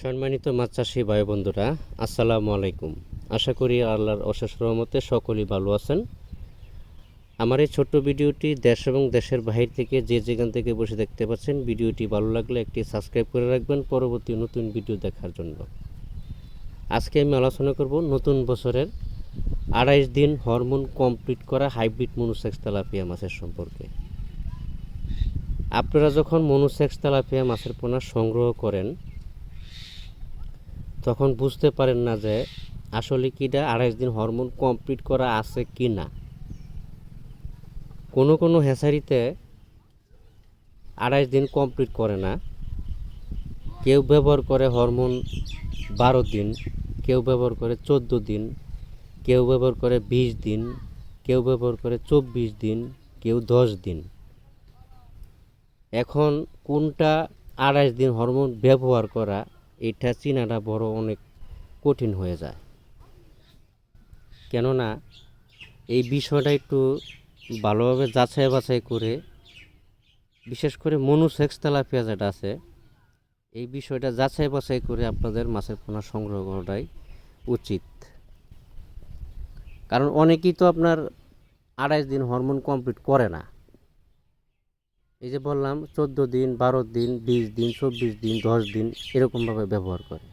সম্মানিত মাছ চাষি ভাই বন্ধুরা, আসসালামু আলাইকুম। আশা করি আল্লাহর অশেষ রহমতে সকলেই ভালো আছেন। আমার এই ছোট্ট ভিডিওটি দেশ এবং দেশের বাহির থেকে যে যেখান থেকে বসে দেখতে পাচ্ছেন, ভিডিওটি ভালো লাগলে একটি সাবস্ক্রাইব করে রাখবেন পরবর্তী নতুন ভিডিও দেখার জন্য। আজকে আমি আলোচনা করব নতুন বছরের 28 দিন হরমোন কমপ্লিট করা হাইব্রিড মনোসেক্স তেলাপিয়া মাছের সম্পর্কে। আপনারা যখন মনোসেক্স তেলাপিয়া মাছের পোনা সংগ্রহ করেন তখন বুঝতে পারেন না যে আসলে কিটা 28 দিন হরমোন কমপ্লিট করা আছে কি না। কোনো কোনো হ্যাচারিতে 28 দিন কমপ্লিট করে না, কেউ ব্যবহার করে হরমোন 12 দিন, কেউ ব্যবহার করে 14 দিন, কেউ ব্যবহার করে 20 দিন, কেউ ব্যবহার করে 24 দিন, কেউ 10 দিন। এখন কোনটা 28 দিন হরমোন ব্যবহার করা এটা চিনাটা বড় অনেক কঠিন হয়ে যায়। কেননা এই বিষয়টা একটু ভালোভাবে যাচাই বাছাই করে, বিশেষ করে মনোসেক্স তেলাপিয়া যেটা আছে এই বিষয়টা যাচাই বাছাই করে আপনাদের মাছের পোনা সংগ্রহ করাটাই উচিত। কারণ অনেকেই তো আপনার 28 দিন হরমোন কমপ্লিট করে না। এই যে বললাম 14 দিন, 12 দিন, 20 দিন, 24 দিন, 10 দিন এরকমভাবে ব্যবহার করে।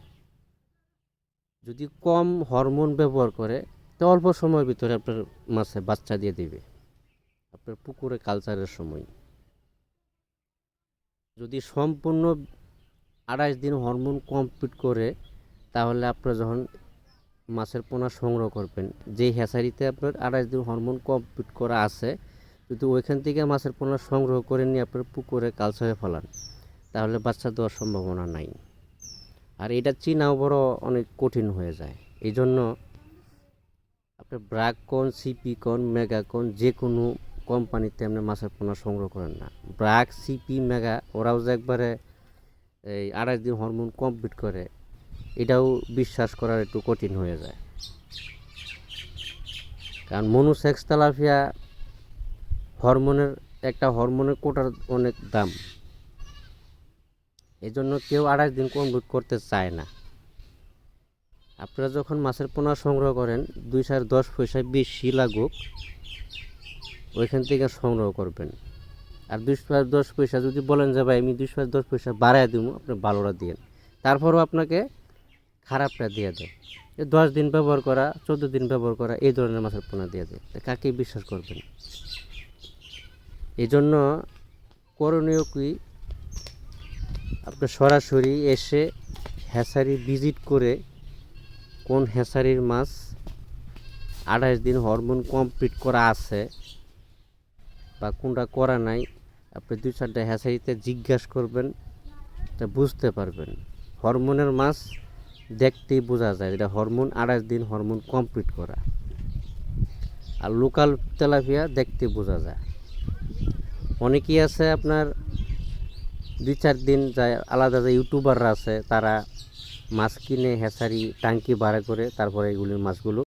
যদি কম হরমোন ব্যবহার করে তো অল্প সময়ের ভিতরে আপনার মাছে বাচ্চা দিয়ে দেবে আপনার পুকুরে কালচারের সময়। যদি সম্পূর্ণ 28 দিন হরমোন কমপ্লিট করে, তাহলে আপনারা যখন মাছের পোনা সংগ্রহ করবেন, যেই হ্যাচারিতে আপনার 28 দিন হরমোন কমপ্লিট করা আছে, যদি ওইখান থেকে মাছের পোনা সংগ্রহ করে নিয়ে আপনার পুকুরে কালচারে ফেলান, তাহলে বাচ্চা দেওয়ার সম্ভাবনা নাই। আর এটা চিনাও বড় অনেক কঠিন হয়ে যায়। এই জন্য আপনার ব্রাককন, সিপিকন, মেগাকন যে কোনো কোম্পানিতে আপনি মাছের পোনা সংগ্রহ করেন না। ব্রাক, সিপি, মেগা ওরাও যে একবারে এই 28 দিন হরমোন কমপ্লিট করে, এটাও বিশ্বাস করার একটু কঠিন হয়ে যায়। কারণ মনোসেক্স তেলাপিয়া হরমোনের একটা হরমোনের কোটার অনেক দাম, এই জন্য কেউ 28 দিন কমপ্লিট করতে চায় না। আপনারা যখন মাছের পোনা সংগ্রহ করেন 2.10 পয়সা বেশি লাগুক ওইখান থেকে সংগ্রহ করবেন। আর 2.10 পয়সা যদি বলেন যে ভাই আমি 2.10 পয়সা বাড়ায় দিব, আপনি ভালোটা দিন, তারপরেও আপনাকে খারাপটা দিয়ে দেয়। 10 দিন ব্যবহার করা, 14 দিন ব্যবহার করা এই ধরনের মাছের পোনা দিয়ে দেয়, কাকে বিশ্বাস করবেন? এই জন্য করণীয় কি, আপনি সরাসরি এসে হ্যাচারি ভিজিট করে কোন হ্যাচারির মাছ 28 দিন হরমোন কমপ্লিট করা আছে বা কোনটা করা নাই, আপনি 2-4টা হ্যাচারিতে জিজ্ঞাসা করবেন, তা বুঝতে পারবেন। হরমোনের মাছ দেখতেই বোঝা যায় এটা হরমোন 28 দিন হরমোন কমপ্লিট করা। আর লোকাল তেলাপিয়া দেখতে বোঝা যায়। অনেকেই আছে আপনার 2-4 দিন যায়, আলাদা যে ইউটিউবাররা আছে তারা মাছ কিনে হ্যাচারি টাঙ্কি ভাড়া করে তারপরে এগুলির মাছগুলো